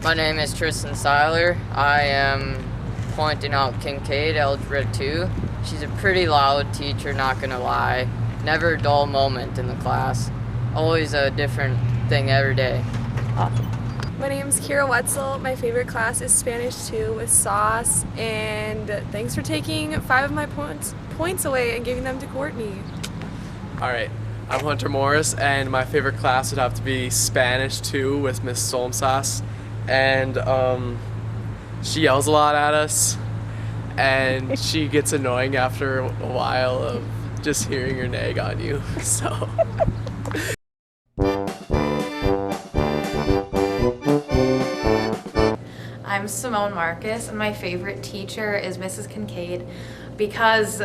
My name is Tristan Seiler. I am pointing out Kincaid, Algebra 2. She's a pretty loud teacher, not gonna lie. Never a dull moment in the class. Always a different thing every day. Awesome. My name's Kira Wetzel. My favorite class is Spanish 2 with Sauce, and thanks for taking 5 of my points away and giving them to Courtney. Alright, I'm Hunter Morris, and my favorite class would have to be Spanish 2 with Miss Solmsas. And she yells a lot at us, and she gets annoying after a while of just hearing her nag on you, so. I'm Simone Marcus, and my favorite teacher is Mrs. Kincaid because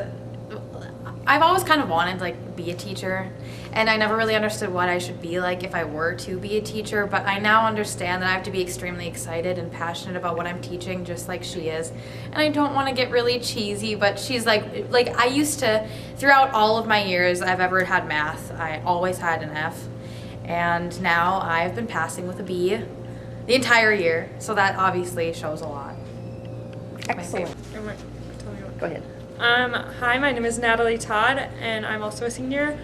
I've always kind of wanted to be a teacher, and I never really understood what I should be like if I were to be a teacher, but I now understand that I have to be extremely excited and passionate about what I'm teaching, just like she is. And I don't want to get really cheesy, but she's like I used to, throughout all of my years I've ever had math, I always had an F, and now I've been passing with a B the entire year, so that obviously shows a lot. Excellent. Go ahead. Hi, my name is Natalie Todd, and I'm also a senior.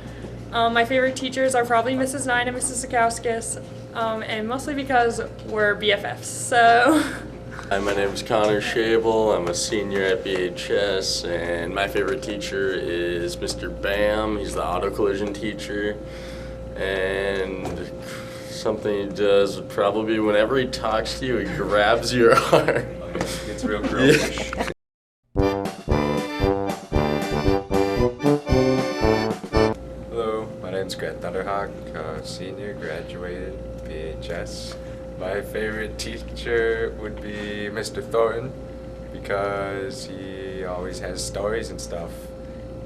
My favorite teachers are probably Mrs. Nine and Mrs. Zakauskas, and mostly because we're BFFs, so. Hi, my name is Connor Schabel. I'm a senior at BHS, and my favorite teacher is Mr. Bam. He's the auto collision teacher, and something he does would probably be whenever he talks to you, he grabs your arm. It's real girlish. Hello, my name's Grant Thunderhawk, senior, graduated BHS. My favorite teacher would be Mr. Thornton because he always has stories and stuff,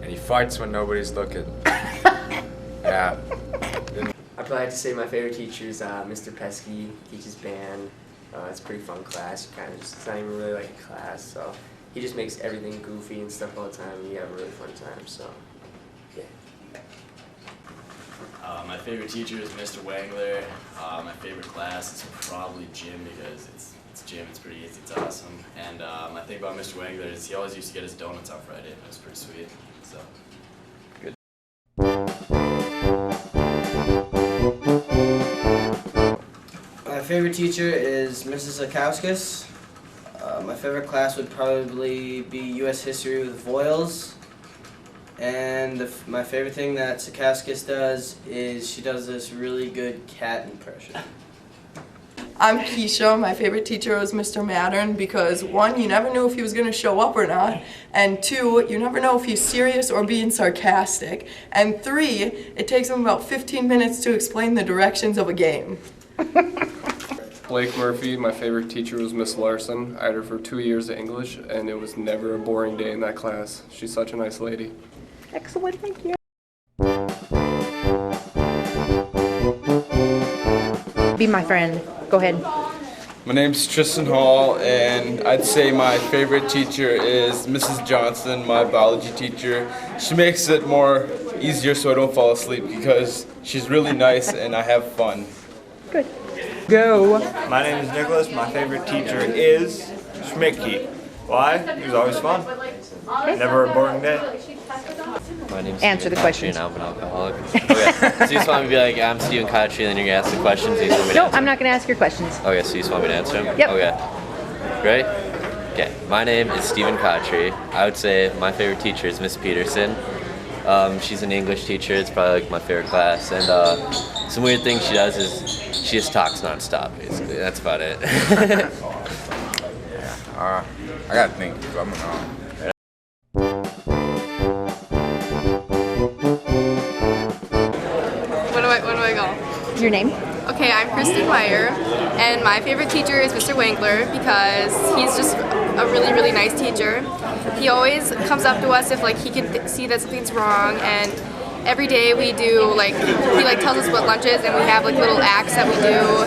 and he farts when nobody's looking. Yeah. I'd probably have to say my favorite teacher is Mr. Pesky. Teaches band. It's a pretty fun class. It's not even really like a class, so he just makes everything goofy and stuff all the time, and you have a really fun time, so yeah. My favorite teacher is Mr. Wangler. My favorite class is probably gym because it's gym, it's pretty easy, it's awesome. And my thing about Mr. Wangler is he always used to get his donuts on Friday, and it was pretty sweet, so. Good. My favorite teacher is Mrs. Zakauskas. My favorite class would probably be U.S. History with Voiles. And my favorite thing that Zakauskas does is she does this really good cat impression. I'm Keisha. My favorite teacher was Mr. Mattern because 1, you never knew if he was going to show up or not, and 2, you never know if he's serious or being sarcastic, and 3, it takes him about 15 minutes to explain the directions of a game. Blake Murphy, my favorite teacher was Miss Larson. I had her for 2 years of English, and it was never a boring day in that class. She's such a nice lady. Excellent, thank you. Be my friend. Go ahead. My name's Tristan Hall, and I'd say my favorite teacher is Mrs. Johnson, my biology teacher. She makes it more easier so I don't fall asleep because she's really nice and I have fun. Good. Go. My name is Nicholas. My favorite teacher is Schmicky. Why? He was always fun. Never a boring day. My name's Answer the question. And I'm an alcoholic. Okay, so you just want me to be like, I'm Stephen Kotche, and then you're going to ask the questions? And you just want me to No, answer I'm not going to ask your questions. Okay, so you just want me to answer them? Yep. Okay. Ready? Okay. My name is Stephen Kotche. I would say my favorite teacher is Miss Peterson. She's an English teacher. It's probably like my favorite class. And some weird thing she does is she just talks nonstop, basically. That's about it. Yeah. I got to think. Where do I go? Your name? Okay, I'm Kristen Meyer, and my favorite teacher is Mr. Wangler because he's just a really, really nice teacher. He always comes up to us if he can see that something's wrong, and every day we do he tells us what lunch is, and we have little acts that we do,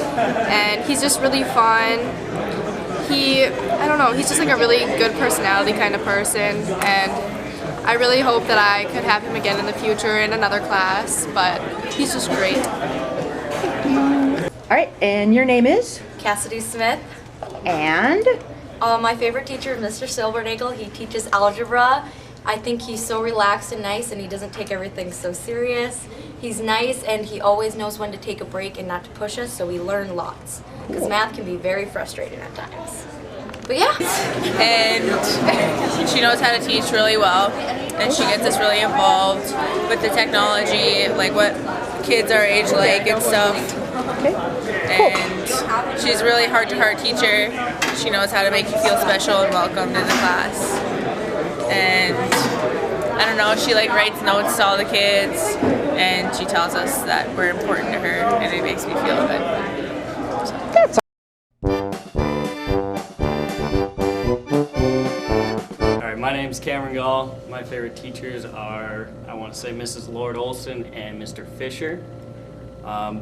and he's just really fun. I don't know, he's just a really good personality kind of person, and I really hope that I could have him again in the future in another class, but he's just great. All right, and your name is? Cassidy Smith. And? My favorite teacher is Mr. Silbernagel. He teaches algebra. I think he's so relaxed and nice, and he doesn't take everything so serious. He's nice, and he always knows when to take a break and not to push us, so we learn lots. Because math can be very frustrating at times. But yeah. And she knows how to teach really well, and she gets us really involved with the technology, like what kids our age like and stuff. And she's a really heart-to-heart teacher. She knows how to make you feel special and welcomed in the class. And I don't know, she like writes notes to all the kids, and she tells us that we're important to her, and it makes me feel good. Alright, my name's Cameron Gall. My favorite teachers are, I want to say, Mrs. Lord Olson and Mr. Fisher.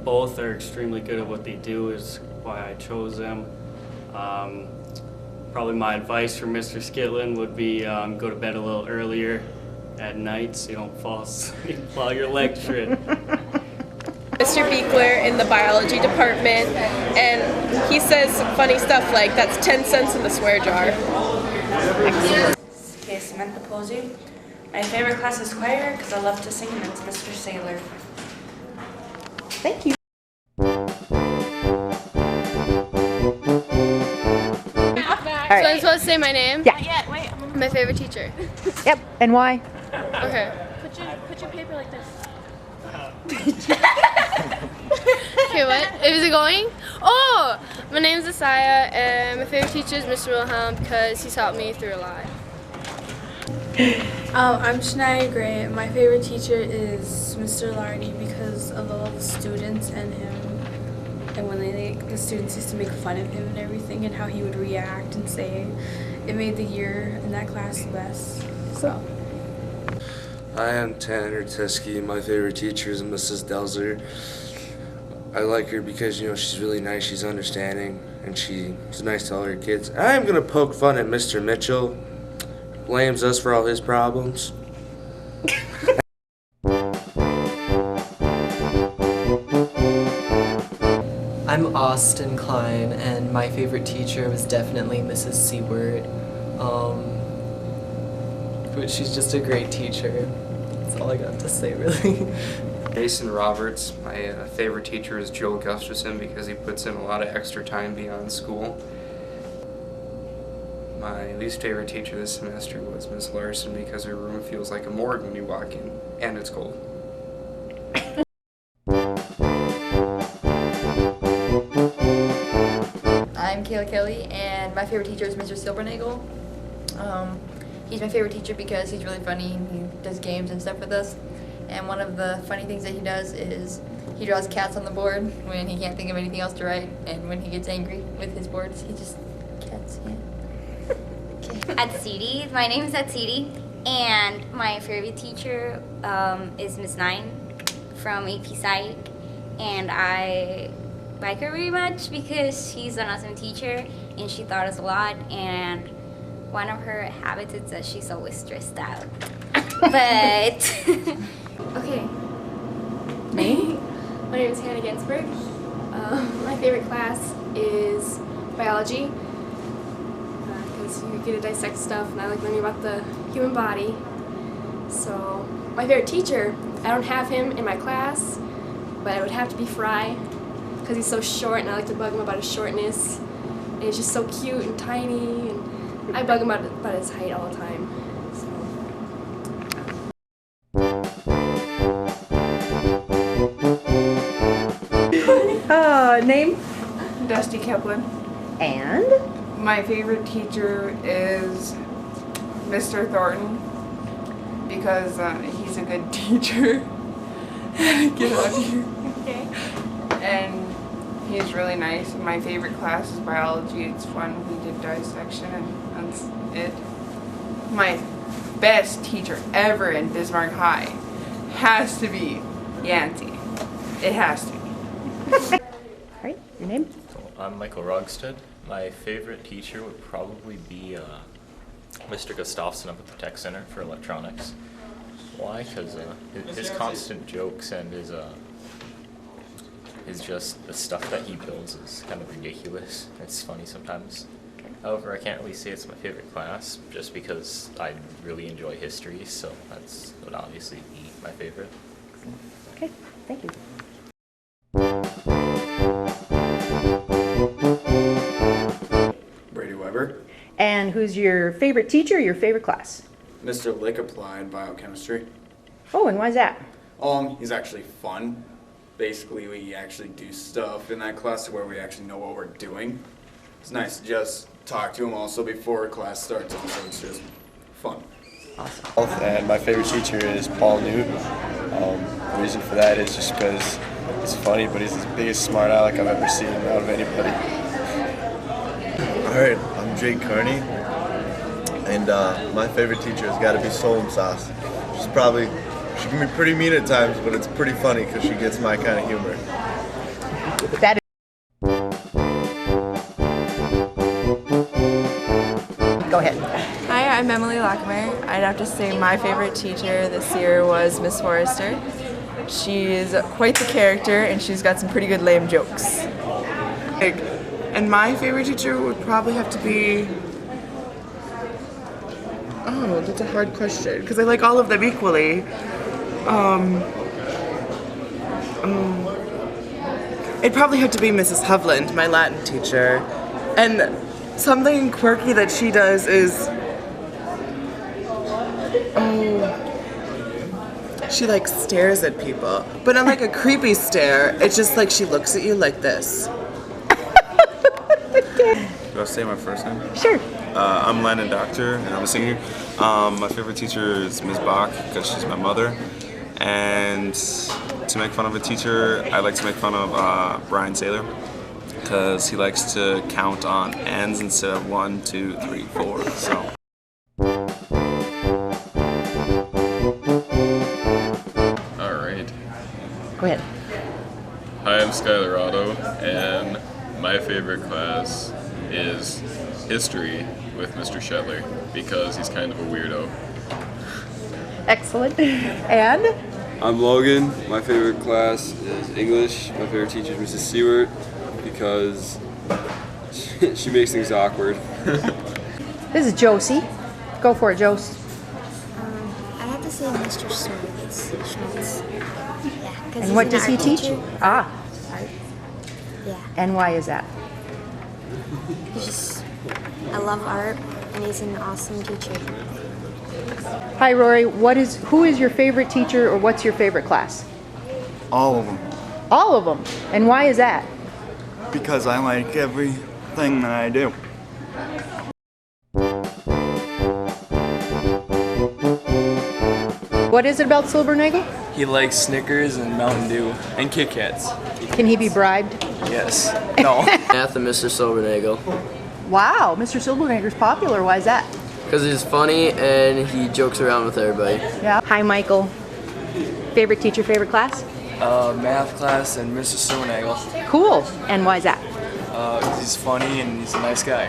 Both are extremely good at what they do, is why I chose them. Probably my advice for Mr. Skitlin would be go to bed a little earlier at night so you don't fall asleep while you're lecturing. Mr. Beekler in the biology department, and he says funny stuff like, that's 10 cents in the swear jar. Okay, Samantha Posey. My favorite class is choir because I love to sing, and it's Mr. Saylor. Thank you. So I'm supposed to say my name? Yeah. My favorite teacher. Yep, and why? Okay. Put your paper like this. Okay, what? Is it going? Oh! My name's Asaya, and my favorite teacher is Mr. Wilhelm because he's helped me through a lot. I'm Shania Gray. My favorite teacher is Mr. Lardy because of all the students and him. And when the students used to make fun of him and everything and how he would react and say, it made the year in that class the best. So. Hi, I'm Tanner Teskey. My favorite teacher is Mrs. Delzer. I like her because, she's really nice, she's understanding, and she's nice to all her kids. I'm going to poke fun at Mr. Mitchell. Blames us for all his problems. I'm Austin Klein, and my favorite teacher was definitely Mrs. Seward. But she's just a great teacher. That's all I got to say, really. Jason Roberts. My favorite teacher is Joe Gustafson because he puts in a lot of extra time beyond school. My least favorite teacher this semester was Miss Larson because her room feels like a morgue when you walk in, and it's cold. I'm Kayla Kelly, and my favorite teacher is Mr. Silbernagel. He's my favorite teacher because he's really funny and he does games and stuff with us. And one of the funny things that he does is he draws cats on the board when he can't think of anything else to write, and when he gets angry with his boards, he just cats, yeah. Atsidi. My name is Atsidi, and my favorite teacher is Miss Nine from AP Psych, and I like her very much because she's an awesome teacher and she taught us a lot, and one of her habits is that she's always stressed out. But Okay. Me? My name is Hannah Ginsberg. My favorite class is biology because you get to dissect stuff, and I like learning about the human body. So my favorite teacher, I don't have him in my class, but it would have to be Fry because he's so short, and I like to bug him about his shortness. And he's just so cute and tiny, and I bug him about his height all the time. Name? Dusty Kepler. And? My favorite teacher is Mr. Thornton because he's a good teacher. Get out of here. Okay. And he's really nice. My favorite class is biology. It's fun. We did dissection, and that's it. My best teacher ever in Bismarck High has to be Yancey. It has to be. Alright, your name? I'm Michael Rogstead. My favorite teacher would probably be Mr. Gustafson up at the Tech Center for Electronics. Why? Because his constant jokes and his is just the stuff that he builds is kind of ridiculous. It's funny sometimes. However, I can't really say it's my favorite class just because I really enjoy history, so that would obviously be my favorite. Okay, thank you. Brady Weber. And who's your favorite teacher or your favorite class? Mr. Lick applied biochemistry. Oh, and why is that? He's actually fun. Basically, we actually do stuff in that class where we actually know what we're doing. It's nice to just talk to him also before class starts, so it's just fun. Awesome. And my favorite teacher is Paul Newt. The reason for that is just because he's funny, but he's the biggest smart aleck I've ever seen out of anybody. Alright, I'm Jake Carney, and my favorite teacher has got to be Soul Sauce. She can be pretty mean at times, but it's pretty funny because she gets my kind of humor. That Go ahead. Hi, I'm Emily Lockmeyer. I'd have to say my favorite teacher this year was Miss Forrester. She's quite the character, and she's got some pretty good lame jokes. And my favorite teacher would probably have to be... Oh, that's a hard question, because I like all of them equally. It'd probably have to be Mrs. Hovland, my Latin teacher. And something quirky that she does is... She like stares at people, but not like a creepy stare. It's just like she looks at you like this. Do I say my first name? Sure. I'm Landon Doctor, and I'm a senior. My favorite teacher is Ms. Bach, because she's my mother. And to make fun of a teacher, I like to make fun of Brian Saylor, because he likes to count on ends instead of 1, 2, 3, 4. So. All right. Go ahead. Hi, I'm Skylar Otto, and my favorite class is history with Mr. Shetler because he's kind of a weirdo. Excellent. And? I'm Logan. My favorite class is English. My favorite teacher is Mrs. Seward because she makes things awkward. This is Josie. Go for it, Jose. I'd have to say Mr. Schultz. Yeah, because And what does he teach you? Ah. Art. Yeah. And why is that? I love art, and he's an awesome teacher. Hi, Rory. Who is your favorite teacher, or what's your favorite class? All of them. All of them. And why is that? Because I like everything that I do. What is it about Silbernagel? He likes Snickers and Mountain Dew and Kit Kats. Can he be bribed? Yes. No. Math and Mr. Silbernagel. Wow, Mr. Silbernager's popular. Why is that? Because he's funny and he jokes around with everybody. Yeah. Hi, Michael. Favorite teacher, favorite class? Math class and Mr. Silbernagel. Cool. And why is that? He's funny and he's a nice guy.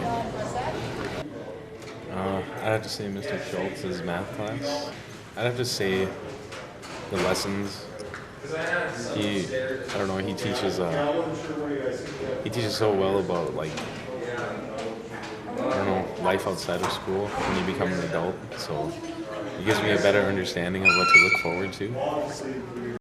I'd have to say Mr. Schultz's math class. I'd have to say the lessons. He teaches so well about, like, life outside of school when you become an adult. So it gives me a better understanding of what to look forward to.